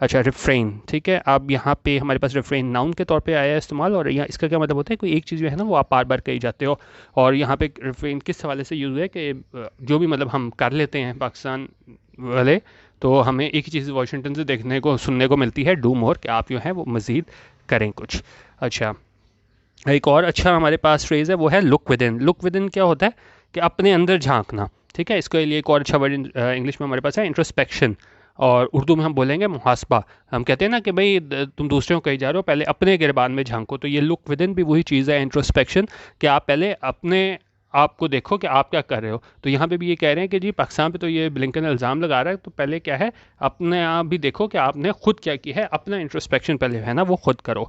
اچھا ریفرین, ٹھیک ہے. اب یہاں پہ ہمارے پاس ریفرین ناؤن کے طور پہ آیا ہے استعمال, اور یہاں اس کا کیا مطلب ہوتا ہے, کوئی ایک چیز جو ہے نا وہ آپ بار بار کہی جاتے ہو. اور یہاں پہ ریفرین کس حوالے سے یوز ہے کہ جو بھی مطلب ہم کر لیتے ہیں پاکستان والے, تو ہمیں ایک ہی چیز واشنگٹن سے دیکھنے کو سننے کو ملتی ہے, ڈو مور, کہ آپ جو ہے وہ مزید کریں کچھ. اچھا, ایک اور اچھا ہمارے پاس فریز ہے, وہ ہے لک with in. Look with in کیا ہوتا ہے کہ اپنے اندر جھانکنا, ٹھیک ہے. اس کے لیے ایک اور اچھا ورڈ انگلش میں ہمارے پاس ہے انٹروسپیکشن, اور اردو میں ہم بولیں گے محاسبہ. ہم کہتے ہیں نا کہ بھائی تم دوسروں کو کہیں جا رہے ہو, پہلے اپنے گربان میں جھانکو. تو یہ لک ود ان بھی وہی چیز ہے, انٹروسپیکشن, کہ آپ پہلے اپنے آپ کو دیکھو کہ آپ کیا کر رہے ہو. تو یہاں پہ بھی یہ کہہ رہے ہیں کہ جی پاکستان پہ تو یہ بلنکن الزام لگا رہا ہے, تو پہلے کیا ہے اپنے آپ بھی دیکھو کہ آپ نے خود کیا کی ہے, اپنا انٹروسپیکشن پہلے ہے نا وہ خود کرو.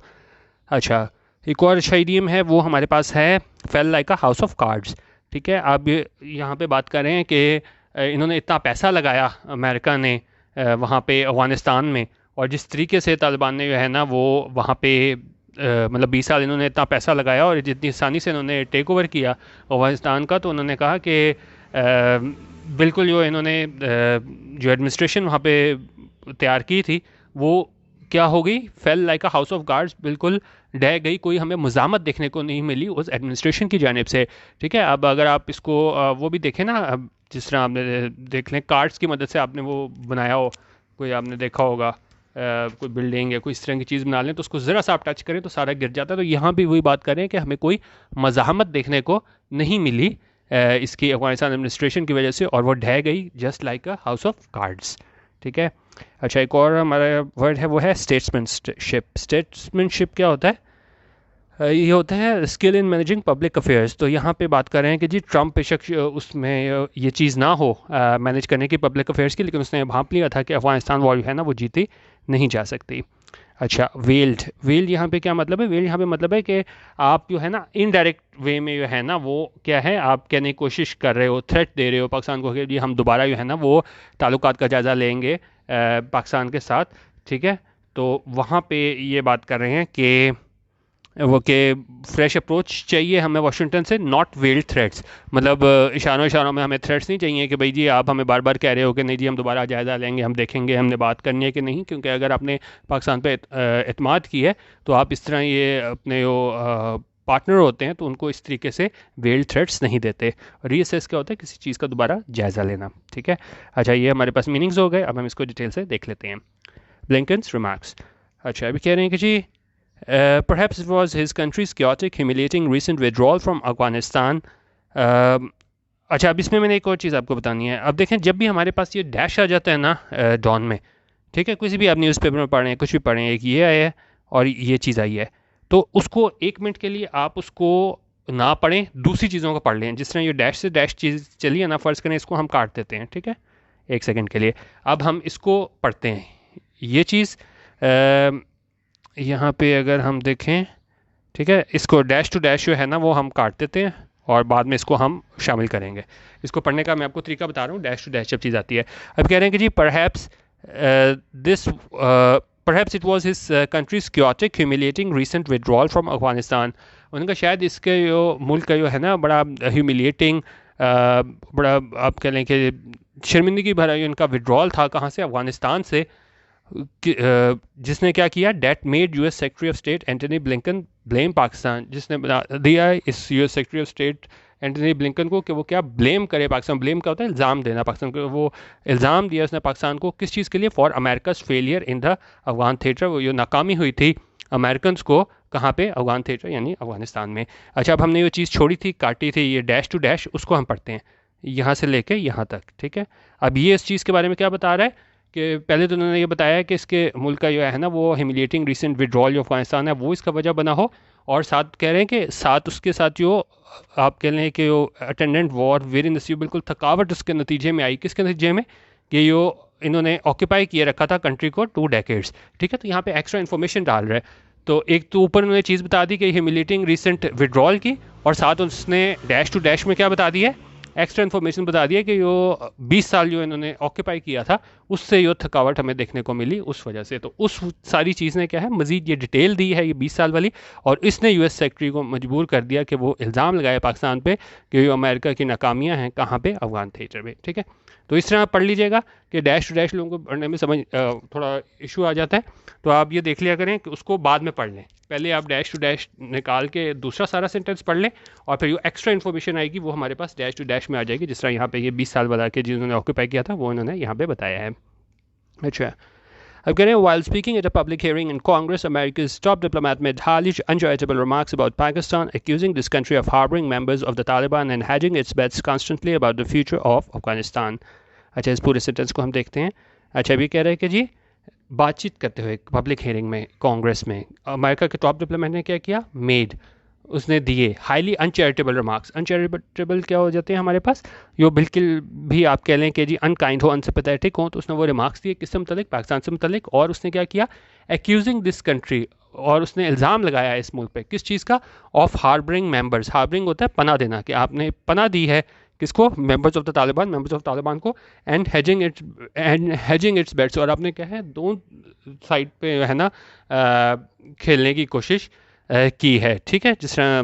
اچھا, ایک اور اچھا ایڈیم ہے وہ ہمارے پاس ہے feel like a house of cards, ٹھیک ہے. اب یہاں پہ بات کر رہے ہیں کہ انہوں نے اتنا پیسہ لگایا امریکہ نے وہاں پہ افغانستان میں, اور جس طریقے سے طالبان نے جو ہے نا وہ وہاں پہ مطلب 20 سال انہوں نے اتنا پیسہ لگایا, اور جتنی آسانی سے انہوں نے ٹیک اوور کیا افغانستان کا, تو انہوں نے کہا کہ بالکل جو انہوں نے جو ایڈمنسٹریشن وہاں پہ تیار کی تھی وہ کیا ہو گئی, feel like a house of cards, بالکل ڈہ گئی. کوئی ہمیں مزاحمت دیکھنے کو نہیں ملی اس ایڈمنسٹریشن کی جانب سے, ٹھیک ہے. اب اگر آپ اس کو وہ بھی دیکھیں نا, اب جس طرح آپ نے دیکھ لیں کارڈز کی مدد سے آپ نے وہ بنایا ہو, کوئی آپ نے دیکھا ہوگا کوئی بلڈنگ یا کوئی اس طرح کی چیز بنا لیں, تو اس کو ذرا سا آپ ٹچ کریں تو سارا گر جاتا ہے. تو یہاں بھی وہی بات کریں کہ ہمیں کوئی مزاحمت دیکھنے کو نہیں ملی اس کی افغانستان ایڈمنسٹریشن کی وجہ سے, اور وہ ڈھہ گئی just like a house of cards, ٹھیک ہے. اچھا, ایک اور ہمارا ورڈ ہے وہ ہے اسٹیٹسمین شپ. اسٹیٹسمین شپ کیا ہوتا ہے, یہ ہوتا ہے skill in managing public affairs. تو یہاں پہ بات کر رہے ہیں کہ جی ٹرمپ بے شک اس میں یہ چیز نہ ہو مینیج کرنے کی پبلک افیئرس کی, لیکن اس نے بھانپ لیا تھا کہ افغانستان وار جو ہے نا وہ جیتی نہیں جا سکتی. اچھا, ویلڈ یہاں پہ کیا مطلب ہے, ویلڈ یہاں پہ مطلب ہے کہ آپ جو ہے نا انڈائریکٹ وے میں جو ہے نا وہ کیا ہے, آپ کہنے کی کوشش کر رہے ہو, تھریٹ دے رہے ہو پاکستان کو کہ جی ہم دوبارہ جو ہے نا وہ تعلقات کا جائزہ لیں گے پاکستان کے ساتھ, ٹھیک ہے. تو وہاں پہ یہ بات کر رہے ہیں کہ وہ کہ فریش اپروچ چاہیے ہمیں واشنگٹن سے, ناٹ ویلڈ تھریٹس. مطلب اشاروں میں ہمیں تھریٹس نہیں چاہیے کہ بھائی جی آپ ہمیں بار بار کہہ رہے ہو کہ نہیں جی ہم دوبارہ جائزہ لیں گے, ہم دیکھیں گے ہم نے بات کرنی ہے کہ نہیں. کیونکہ اگر آپ نے پاکستان پہ اعتماد کی ہے تو آپ اس طرح یہ اپنے پارٹنر ہوتے ہیں تو ان کو اس طریقے سے ویلڈ تھریٹس نہیں دیتے. ری اسیس کیا ہوتا ہے, کسی چیز کا دوبارہ جائزہ لینا, ٹھیک ہے. اچھا, یہ ہمارے پاس میننگز ہو گئے, اب ہم اس کو ڈیٹیل سے دیکھ لیتے ہیں. بلنکنس ریمارکس. اچھا, ابھی کہہ رہے ہیں کہ جی perhaps it was his country's chaotic, humiliating recent withdrawal from Afghanistan. اچھا, اب اس میں نے ایک اور چیز آپ کو بتانی ہے. اب دیکھیں جب بھی ہمارے پاس یہ ڈیش آ جاتا ہے نا ڈان میں, ٹھیک ہے, کسی بھی آپ نیوز پیپر میں پڑھیں کچھ بھی پڑھیں, ایک یہ آیا ہے اور یہ چیز آئی ہے, تو اس کو ایک منٹ کے لیے آپ اس کو نہ پڑھیں, دوسری چیزوں کو پڑھ لیں. جس طرح یہ ڈیش سے ڈیش چیز چلی ہے نا, فرض کریں اس کو ہم کاٹ دیتے ہیں, ٹھیک ہے, ایک سیکنڈ کے لیے. اب ہم اس کو پڑھتے ہیں, یہ چیز یہاں پہ اگر ہم دیکھیں, ٹھیک ہے, اس کو ڈیش ٹو ڈیش جو ہے نا وہ ہم کاٹ دیتے ہیں اور بعد میں اس کو ہم شامل کریں گے. اس کو پڑھنے کا میں آپ کو طریقہ بتا رہا ہوں, ڈیش ٹو ڈیش جب چیز آتی ہے. اب کہہ رہے ہیں کہ جی perhaps it was his country's chaotic, humiliating recent withdrawal from Afghanistan. ان کا شاید اس کے جو ملک کا جو ہے نا بڑا ہیوملیٹنگ, بڑا آپ کہہ لیں کہ شرمندگی بھرا ان کا withdrawal تھا, کہاں سے, افغانستان سے, جس نے کیا کیا, that made U S secretary of state Antony Blinken blame Pakistan. جس نے بتا دیا اس U S secretary of state Antony Blinken کو کہ وہ کیا بلیم کرے پاکستان. بلیم کا ہوتا ہے الزام دینا پاکستان کو. وہ الزام دیا اس نے پاکستان کو کس چیز کے لیے, for Americas failure in the Afghan theatre. وہ یہ ناکامی ہوئی تھی امریکنس کو کہاں پہ, افغان تھیٹر یعنی افغانستان میں. اچھا, اب ہم نے یہ چیز چھوڑی تھی, کاٹی تھی, یہ ڈیش ٹو ڈیش, اس کو ہم پڑھتے ہیں یہاں سے لے کے یہاں تک, ٹھیک ہے. اب یہ اس چیز کے بارے میں کیا بتا رہا ہے کہ پہلے تو انہوں نے یہ بتایا کہ اس کے ملک کا جو ہے نا وہ ہیوملیٹنگ ریسنٹ وڈرال جو افغانستان ہے وہ اس کا وجہ بنا ہو, اور ساتھ کہہ رہے ہیں کہ ساتھ اس کے ساتھ جو آپ کہہ لیں کہ جو اٹینڈنٹ وار ویری نصیب, بالکل تھکاوٹ اس کے نتیجے میں آئی. کس کے نتیجے میں, کہ جو انہوں نے آکوپائی کیے رکھا تھا کنٹری کو 2 decades, ٹھیک ہے. تو یہاں پہ ایکسٹرا انفارمیشن ڈال رہے ہیں. تو ایک تو اوپر انہوں نے چیز بتا دی کہ ہیوملیٹنگ ریسنٹ وڈرال کی, اور ساتھ اس نے ڈیش ٹو ڈیش میں کیا بتا دیا, ایکسٹرا انفارمیشن بتا دیا کہ جو 20 سال جو انہوں نے آکوپائی کیا تھا اس سے جو تھکاوٹ ہمیں دیکھنے کو ملی اس وجہ سے. تو اس ساری چیز نے کیا ہے مزید یہ ڈیٹیل دی ہے یہ 20 سال والی, اور اس نے یو ایس سیکرٹری کو مجبور کر دیا کہ وہ الزام لگائے پاکستان پہ کہ جو امریکہ کی ناکامیاں ہیں کہاں پہ, افغان تھیٹر میں, ٹھیک ہے. تو اس طرح آپ پڑھ لیجیے گا کہ ڈیش ٹو ڈیش لوگوں کو پڑھنے میں سمجھ تھوڑا ایشو آ جاتا ہے، تو آپ یہ دیکھ لیا کریں کہ اس کو بعد میں پڑھ لیں. پہلے آپ ڈیش ٹو ڈیش نکال کے دوسرا سارا سینٹینس پڑھ لیں، اور پھر جو ایکسٹرا انفارمیشن آئے گی وہ ہمارے پاس ڈیش ٹو ڈیش میں آ جائے گی، جس طرح یہاں پہ یہ 20 سال والا کے جنہوں نے آکوپائی کیا تھا وہ انہوں نے یہاں پہ بتایا ہے. اچھا اب کہہ رہے ہیں while speaking at a public hearing in Congress, America's top diplomat made highly uncharitable remarks about Pakistan, accusing this country of harboring members of the Taliban and hedging its bets constantly about the future of Afghanistan. اچھا اس پورے sentence کو ہم دیکھتے ہیں. اچھا ابھی کہہ رہے ہیں کہ جی بات چیت کرتے ہوئے پبلک ہیئرنگ میں کانگریس میں امریکہ کے ٹاپ ڈپلومیٹ نے کیا کیا، میڈ اس نے دیے ہائیلی انچیریٹیبل ریمارکس. انچیریٹیبل کیا ہو جاتے ہیں ہمارے پاس، جو بالکل بھی آپ کہہ لیں کہ جی ان کائنڈ ہو، انسمپیتھیٹک ہو، تو اس نے وہ ریمارکس دیے کس سے متعلق، پاکستان سے متعلق. اور اس نے کیا کیا، ایکیوزنگ دس کنٹری، اور اس نے الزام لگایا اس ملک پہ کس چیز کا، آف ہاربرنگ ممبرز. ہاربرنگ ہوتا ہے پناہ دینا، کہ آپ نے پناہ دی ہے کس کو، members of the Taliban, members of Taliban کو. اینڈ ہیجنگ اٹس بیٹس، اور آپ نے کیا ہے دونوں سائڈ پہ ہے نا کھیلنے کی کوشش کی ہے. ٹھیک ہے، جس طرح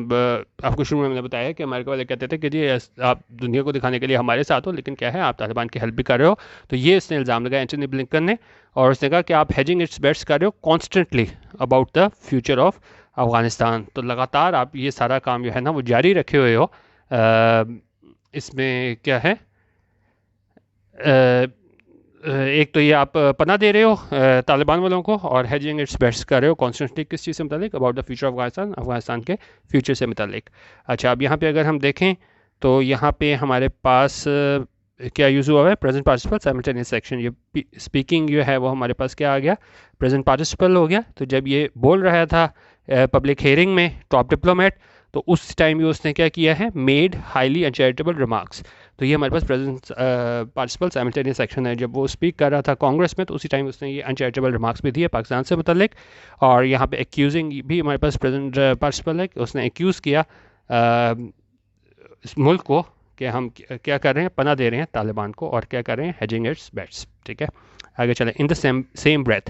آپ کو شروع میں نے بتایا کہ امریکہ والے کہتے تھے کہ جی آپ دنیا کو دکھانے کے لیے ہمارے ساتھ ہو، لیکن کیا ہے آپ طالبان کی ہیلپ بھی کر رہے ہو. تو یہ اس نے الزام لگایا اینٹونی بلنکن نے، اور اس نے کہا کہ آپ ہیجنگ اٹس بیٹس کر رہے ہو constantly about the future of Afghanistan. تو لگاتار آپ یہ سارا کام جو ہے نا وہ جاری رکھے ہوئے ہو. اس میں کیا ہے، ایک تو یہ آپ پناہ دے رہے ہو طالبان والوں کو، اور ہیجنگ اٹس بیٹس کر رہے ہو کانسٹنٹلی کس چیز سے متعلق، about the future of Afghanistan, Afghanistan کے فیوچر سے متعلق. اچھا اب یہاں پہ اگر ہم دیکھیں تو یہاں پہ ہمارے پاس کیا یوز ہوا ہے، پریزنٹ پارٹیسپل سائملٹینیس ایکشن. یہ اسپیکنگ جو ہے وہ ہمارے پاس کیا آ گیا، پریزنٹ پارٹیسپل ہو گیا. تو جب یہ بول رہا تھا پبلک ہیئرنگ میں ٹاپ ڈپلومیٹ، تو اس ٹائم بھی اس نے کیا کیا ہے، میڈ ہائیلی انچیریٹیبل ریمارکس. تو یہ ہمارے پاس پریزنٹ پارٹیسپل سائملٹینیس ایکشن ہے. جب وہ اسپیک کر رہا تھا کانگریس میں تو اسی ٹائم اس نے یہ انچیریٹیبل ریمارکس بھی دیے پاکستان سے متعلق. اور یہاں پہ ایکیوزنگ بھی ہمارے پاس پریزنٹ پارٹیسپل ہے کہ اس نے ایکیوز کیا اس ملک کو کہ ہم کیا کر رہے ہیں، پناہ دے رہے ہیں طالبان کو، اور کیا کر رہے ہیں، ہیجنگ اٹس بیٹس. ٹھیک ہے آگے چلیں. ان دا سیم بریتھ،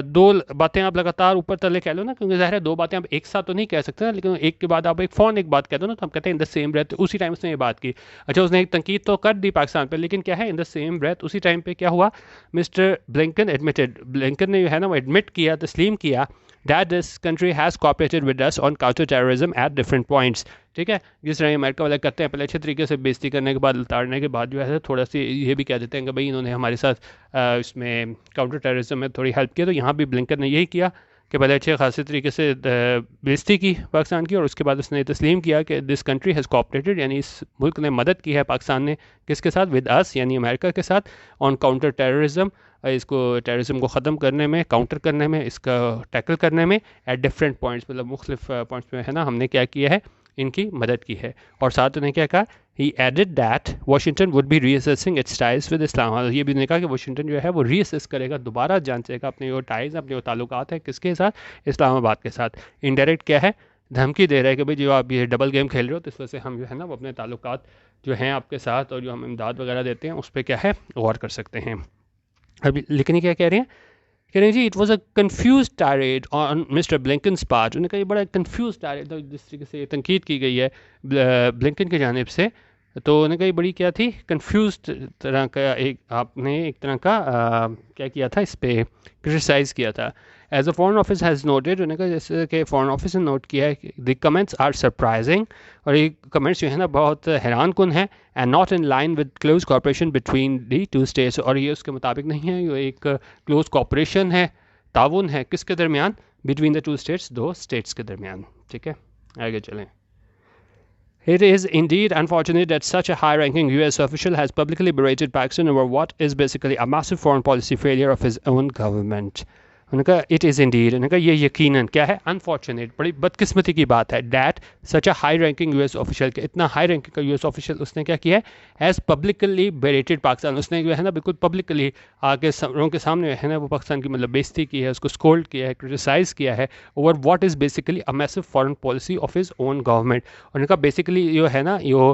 دو باتیں آپ لگاتار اوپر تلے کہہ لو نا، کیونکہ ظاہر ہے دو باتیں آپ ایک ساتھ تو نہیں کہہ سکتے نا، لیکن ایک کے بعد آپ ایک بات کہہ دو نا، تو ہم کہتے ہیں ان دا سیم بریتھ. اسی ٹائم اس نے یہ بات کی. اچھا اس نے ایک تنقید تو کر دی پاکستان پہ، لیکن کیا ہے ان دا سیم بریتھ اسی ٹائم پہ کیا ہوا، مسٹر بلنکن نے جو ہے نا وہ ایڈمٹ کیا، تسلیم کیا that this country has cooperated with us on counter-terrorism at different points. ٹھیک ہے، جس طرح امریکہ والے کرتے ہیں، پہلے اچھے طریقے سے بےزتی کرنے کے بعد، اتارنے کے بعد جو ہے تھوڑا سی یہ بھی کہہ دیتے ہیں کہ بھائی انہوں نے ہمارے ساتھ اس میں کاؤنٹر ٹیررزم میں تھوڑی ہیلپ کی. تو یہاں بھی بلنکن نے یہی کیا کہ پہلے اچھے خاصے طریقے سے بےزتی کی پاکستان کی، اور اس کے بعد اس نے تسلیم کیا کہ دس کنٹری ہیز کوآپریٹڈ، یعنی اس ملک نے مدد کی ہے پاکستان نے کس کے ساتھ، ود اس یعنی امریکہ کے ساتھ، آن کاؤنٹر ٹیررزم، اس کو ٹیررزم کو ختم کرنے میں، کاؤنٹر کرنے میں، اس کا ٹیکل کرنے میں، ایٹ ڈفرینٹ پوائنٹس، مطلب مختلف پوائنٹس میں ہے نا ہم نے کیا کیا ہے، ان کی مدد کی ہے. اور ساتھ انہیں کیا کہا، he added that Washington would be reassessing its ties with Islam. یہ بھی نے کہا کہ واشنگٹن جو ہے وہ ری اسیس کرے گا، دوبارہ جانچے گا اپنے وہ ٹائز، اپنے وہ تعلقات ہیں کس کے ساتھ، اسلام آباد کے ساتھ. انڈائریکٹ کیا ہے، دھمکی دے رہا ہے کہ بھائی جو آپ یہ ڈبل گیم کھیل رہے ہو، تو اس وجہ سے ہم جو ہے نا وہ اپنے تعلقات جو ہیں آپ کے ساتھ، اور جو ہم امداد وغیرہ دیتے ہیں اس پہ کیا ہے غور کر سکتے ہیں. ابھی لیکن یہ کیا کہہ رہے ہیں جی it was a confused tirade on mister Blinken's part. انہوں نے کہا یہ بڑا کنفیوز ٹائریڈ، جس طریقے سے تنقید کی گئی ہے بلنکن کی جانب سے، تو انہوں نے کہا یہ بڑی کیا تھی، کنفیوز طرح کا آپ نے ایک طرح کا کیا کیا تھا، اس پہ کرٹیسائز کیا تھا. As a foreign office has noted, انہوں نے کہا جیسے کہ فارن آفس نے نوٹ کیا ہے کہ دی کمنٹس آر سرپرائزنگ، اور یہ کمنٹس جو ہے نا بہت حیران کن ہے، and not in line with close cooperation between the two states, اور یہ اس کے مطابق نہیں ہے، یہ ایک کلوز کوآپریشن ہے، تعاون ہے کس کے درمیان، بٹوین دا ٹو اسٹیٹس، دو اسٹیٹس کے درمیان. ٹھیک ہے آگے چلیں. It is indeed unfortunate that such a high-ranking US official has publicly berated Pakistan over what is basically a massive foreign policy failure of his own government. انہوں نے کہا اٹ از انڈیڈ، انہوں نے کہا یہ یقیناً کیا ہے، انفارچونیٹ، بڑی بدقسمتی کی بات ہے، that such a high ranking U S official, کہ اتنا ہائی رینکنگ کا یو ایس آفیشل اس نے کیا کیا ہے، ایز پبلکلی بیریٹڈ پاکستان، اس نے جو ہے نا بالکل پبلکلی آ کے سامنے کے سامنے ہے نا وہ پاکستان کی مطلب بےزتی کی ہے، اس کو اسکولڈ کیا ہے، کرٹیسائز کیا ہے over what is basically a messy foreign policy of his own government. انہوں نے کہا بیسیکلی جو ہے نا یہ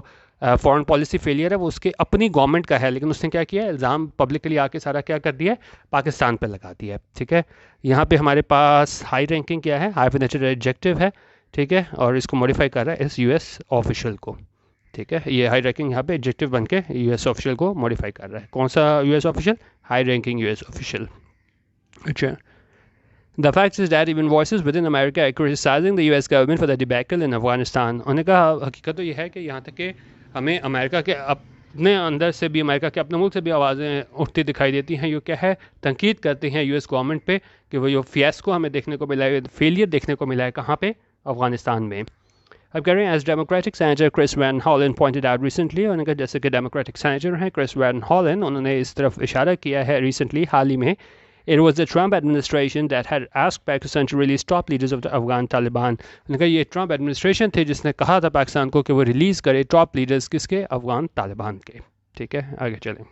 فارن پالیسی فیلئر ہے وہ اس کے اپنی گورنمنٹ کا ہے، لیکن اس نے کیا کیا ہے، الزام پبلکلی آ کے سارا کیا کر دیا ہے، پاکستان پہ لگا دیا ہے. ٹھیک ہے یہاں پہ ہمارے پاس ہائی رینکنگ کیا ہے، ہائی فنیچر ایڈجیکٹو ہے. ٹھیک ہے اور اس کو موڈیفائی کر رہا ہے اس یو ایس آفیشل کو. ٹھیک ہے. یہ ہائی رینکنگ یہاں پہ ایڈجیکٹو بن کے یو ایس آفیشیل کو ماڈیفائی کر رہا ہے. کون سا U S official? High ranking U S official. اچھا. The fact is that even voices within America are criticizing the US government for the debacle in Afghanistan. انہوں نے کہا حقیقت تو یہ ہے کہ یہاں تک کہ ہمیں امریکہ کے اپنے اندر سے بھی، امریکہ کے اپنے ملک سے بھی آوازیں اٹھتی دکھائی دیتی ہیں. یہ کیا ہے؟ تنقید کرتے ہیں یو ایس گورنمنٹ پہ کہ وہ فیاسکو ہمیں دیکھنے کو ملا ہے، فیلئر دیکھنے کو ملا ہے. کہاں پہ؟ افغانستان میں. اب کہہ رہے ہیں as Democratic senator Chris Van Hollen pointed out recently, انہوں نے کہا جیسے کہ ڈیموکریٹک سینیٹر ہیں کرس وین ہالن، انہوں نے اس طرف اشارہ کیا ہے ریسنٹلی، حال ہی میں. It was the Trump administration that had asked Pakistan to release top leaders of the Afghan Taliban. انہوں نے کہا یہ ٹرمپ ایڈمنسٹریشن تھی جس نے کہا تھا پاکستان کو کہ وہ ریلیز کرے ٹاپ لیڈرز کس کے؟ افغان طالبان کے. ٹھیک ہے، آگے چلیں.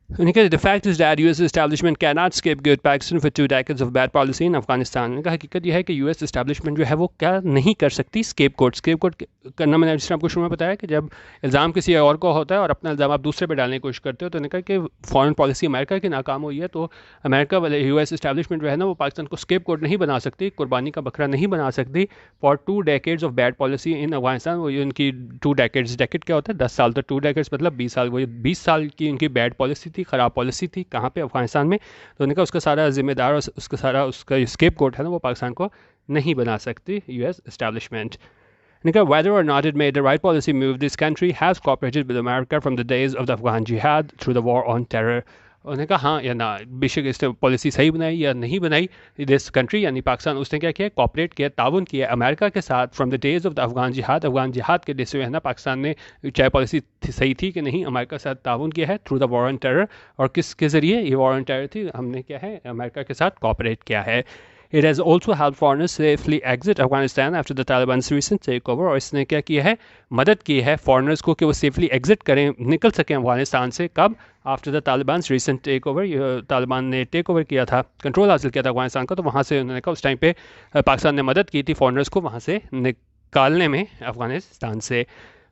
The fact is that US establishment cannot scapegoat Pakistan for 2 decades of bad policy in Afghanistan. نے کہا حقیقت یہ ہے کہ یو ایس اسٹیبلشمنٹ جو ہے وہ کیا نہیں کر سکتی اسکیپ کوٹ کرنا. میں نے جس طرح آپ کو شروع میں بتایا کہ جب الزام کسی اور کو ہوتا ہے اور اپنا الزام آپ دوسرے پہ ڈالنے کی کوشش کرتے ہو، تو نے کہا کہ فارن پالیسی امریکہ کی ناکام ہوئی ہے، تو امریکہ والے یو ایس اسٹیبلشمنٹ جو ہے نا وہ پاکستان کو اسکیپ کوٹ نہیں بنا سکتی، قربانی کا بکرا نہیں بنا سکتی for 2 decades of bad policy in Afghanistan. وہ ان کی 2 decades، ڈیکیڈ کیا ہوتا ہے؟ 10 سال. تو 2 decades مطلب 20 سال. وہ 20 سال کی ان کی بیڈ پالیسی تھی، خراب پالیسی تھی. کہاں پہ؟ افغانستان میں. تو انہوں نے کہا اس کا سارا ذمہ دار اور اس کا سارا اس کا اسکیپ کوٹ ہے نا وہ پاکستان کو نہیں بنا سکتی یو ایس اسٹیبلشمنٹ. نے کہا whether or not it made the right policy move, this country has cooperated with America from the days of the Afghan jihad through the war on terror. انہوں نے کہا ہاں یا نہ، بے شک اس نے پالیسی صحیح بنائی یا نہیں بنائی، دس کنٹری یعنی پاکستان اس نے کیا کیا؟ کوآپریٹ کیا، تعاون کیا امریکہ کے ساتھ from the days of the Afghan jihad. افغان جہاد کے ڈیز سے ہے نا پاکستان نے چاہے پالیسی صحیح تھی کہ نہیں، امریکہ کے ساتھ تعاون کیا ہے through the war on terror. اور کس کے ذریعے یہ وار آن ٹیرر تھی؟ ہم نے کیا ہے؟ امریکہ کے ساتھ کوآپریٹ کیا ہے. It has also helped foreigners safely exit Afghanistan after the Taliban's recent takeover. اور اس نے کیا کیا ہے؟ مدد کی ہے فارنرز کو کہ وہ سیفلی ایگزٹ کریں، نکل سکیں افغانستان سے. کب؟ After the Taliban's recent take over. Taliban نے ٹیک اوور کیا تھا، کنٹرول حاصل کیا تھا افغانستان کا، تو وہاں سے انہوں نے کہا اس ٹائم پہ پاکستان نے مدد کی تھی فارنرز کو وہاں سے نکالنے میں افغانستان سے.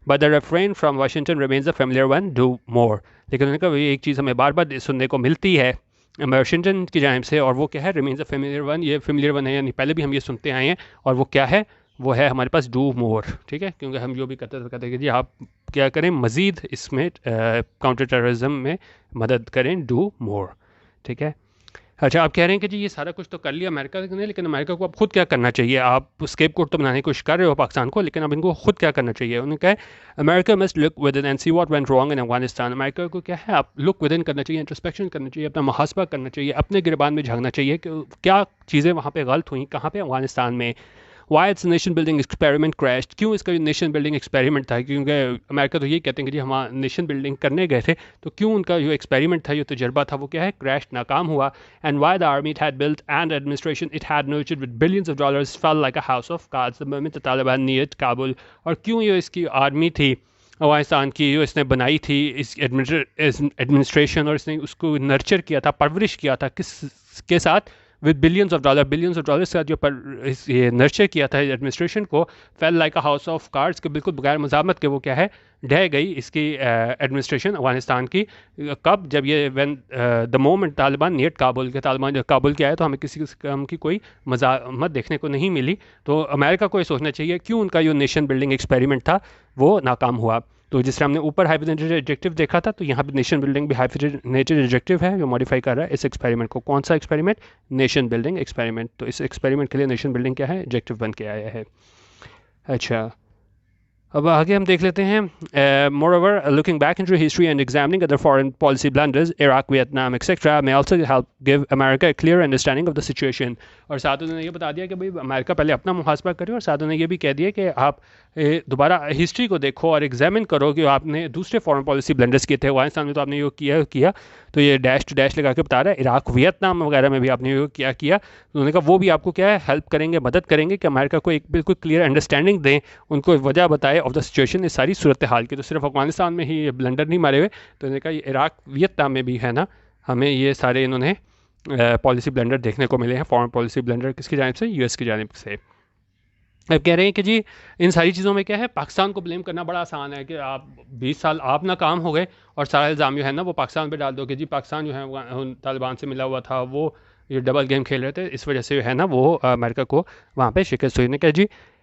But the refrain from Washington remains a familiar one: do more. لیکن انہوں نے کہا یہ ایک چیز ہمیں بار بار سننے کو ملتی ہے واشنگٹن کی جانب سے، اور وہ کیا ہے؟ Remains a familiar one. یہ فیملیئر ون ہے یعنی پہلے بھی ہم یہ سنتے آئے ہیں، اور وہ کیا ہے؟ وہ ہے ہمارے پاس ڈو مور. ٹھیک ہے، کیونکہ ہم جو بھی کرتے تھے کہتے ہیں کہ جی آپ کیا کریں؟ مزید اس میں کاؤنٹر ٹیررزم میں مدد کریں، ڈو مور. ٹھیک ہے. اچھا، آپ کہہ رہے ہیں کہ جی یہ سارا کچھ تو کر لیا امریکہ نے، لیکن امریکہ کو اب خود کیا کرنا چاہیے؟ آپ اسکیپ کوٹ تو بنانے کی کوشش کر رہے ہو پاکستان کو، لیکن اب ان کو خود کیا کرنا چاہیے؟ انہوں نے کہا America must look within and see what went wrong in Afghanistan. امریکہ کو کیا ہے؟ آپ لک ود ان کرنا چاہیے، انٹرسپیکشن کرنا چاہیے، اپنا محاسبہ کرنا چاہیے، اپنے گربان میں جھانکنا چاہیے کہ کیا چیزیں وہاں پہ غلط ہوئیں، کہاں پہ؟ افغانستان میں. Why its nation building experiment crashed. کیوں اس کا نیشن بلڈنگ ایکسپیریمنٹ تھا؟ کیونکہ امریکہ تو یہی کہتے ہیں کہ جی ہم نیشن بلڈنگ کرنے گئے تھے، تو کیوں ان کا جو ایکسپیریمنٹ تھا، جو تجربہ تھا، وہ کیا ہے؟ کریش، ناکام ہوا. And why the army it had built and administration it had nurtured with billions of dollars fell like a house of cards the moment the Taliban neared Kabul. اور کیوں یہ اس کی آرمی تھی افغانستان کی، جو اس نے بنائی تھی اس ایڈمنسٹریشن، اور اس نے اس کو نرچر کیا تھا، پرورش کیا تھا کس کے ساتھ؟ ود بلینز آف ڈالر سے جو یہ نرچر کیا تھا ایڈمنسٹریشن کو، feel like a house of cards کے بالکل بغیر مزاحمت کے وہ کیا ہے؟ ڈھہ گئی اس کی ایڈمنسٹریشن افغانستان کی. کب؟ جب یہ وین دا مومنٹ طالبان نیٹ کابل کے، طالبان جب کابل کے آئے تو ہمیں کسی قسم کی کوئی مزاحمت دیکھنے کو نہیں ملی. تو امریکہ کو یہ سوچنا چاہیے کیوں ان کا جو نیشن بلڈنگ ایکسپیریمنٹ تھا وہ ناکام ہوا. تو جس طرح ہم نے اوپر ہائیبرنیٹڈ ایڈجیکٹو دیکھا تھا، تو یہاں پہ نیشن بلڈنگ بھی ہائیبرنیٹڈ ایڈجیکٹو ہے جو ماڈیفائی کر رہا ہے اس ایکسپیریمنٹ کو. کون سا ایکسپیریمنٹ؟ Nation building experiment. تو اس ایکسپیریمنٹ کے لیے نیشن بلڈنگ کیا ہے؟ ایڈجیکٹو بن کے آیا ہے. اچھا، اب آگے ہم دیکھ لیتے ہیں. مور over looking back into history and examining other foreign policy blunders Iraq, Vietnam etcetera may also help give America a clear understanding of the situation. اور ساتھ انہوں نے یہ بتا دیا کہ بھائی امریکہ پہلے اپنا محاسبہ کرے، اور ساتھ انہوں نے یہ بھی کہہ دیا کہ آپ دوبارہ ہسٹری کو دیکھو اور ایگزامن کرو کہ آپ نے دوسرے فارن پالیسی بلنڈرز کیے تھے افغانستان میں، تو آپ نے یہ کیا. تو یہ ڈیش ٹو ڈیش لگا کے بتا رہا ہے عراق، ویتنام وغیرہ میں بھی آپ نے یہ کیا. انہوں نے کہا وہ بھی آپ کو کیا ہے؟ ہیلپ کریں گے، مدد کریں گے کہ امریکہ کو ایک بالکل کلیئر انڈرسٹینڈنگ دیں، ان کو وجہ بتائے آف دا سچویشن، اس ساری صورتحال کی. تو صرف افغانستان میں ہی یہ بلنڈر نہیں مارے ہوئے. تو انہوں نے کہا یہ عراق، ویتنام میں بھی ہے نا، ہمیں یہ سارے انہوں نے پالیسی بلنڈر دیکھنے کو ملے ہیں. فارن پالیسی بلنڈر کس کی جانب سے؟ یو ایس کی جانب سے. اب کہہ رہے ہیں کہ جی ان ساری چیزوں میں کیا ہے؟ پاکستان کو بلیم کرنا بڑا آسان ہے کہ آپ 20 سال آپ ناکام ہو گئے اور سارا الزام جو ہے نا وہ پاکستان پہ ڈال دو کہ جی پاکستان جو ہے طالبان سے ملا ہوا تھا، وہ یہ ڈبل گیم کھیل رہے تھے، اس وجہ سے جو ہے نا وہ امریکہ کو وہاں پہ شکست ہوئی. نے کہا جی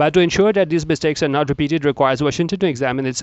But to ensure that these mistakes are not repeated requires Washington to examine its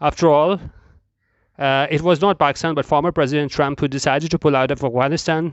After all, it was not Pakistan but former President Trump who decided to pull out of Afghanistan.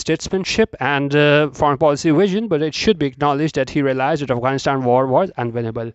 statesmanship and foreign policy vision, but it should be acknowledged that he realized that Afghanistan war was unwinnable.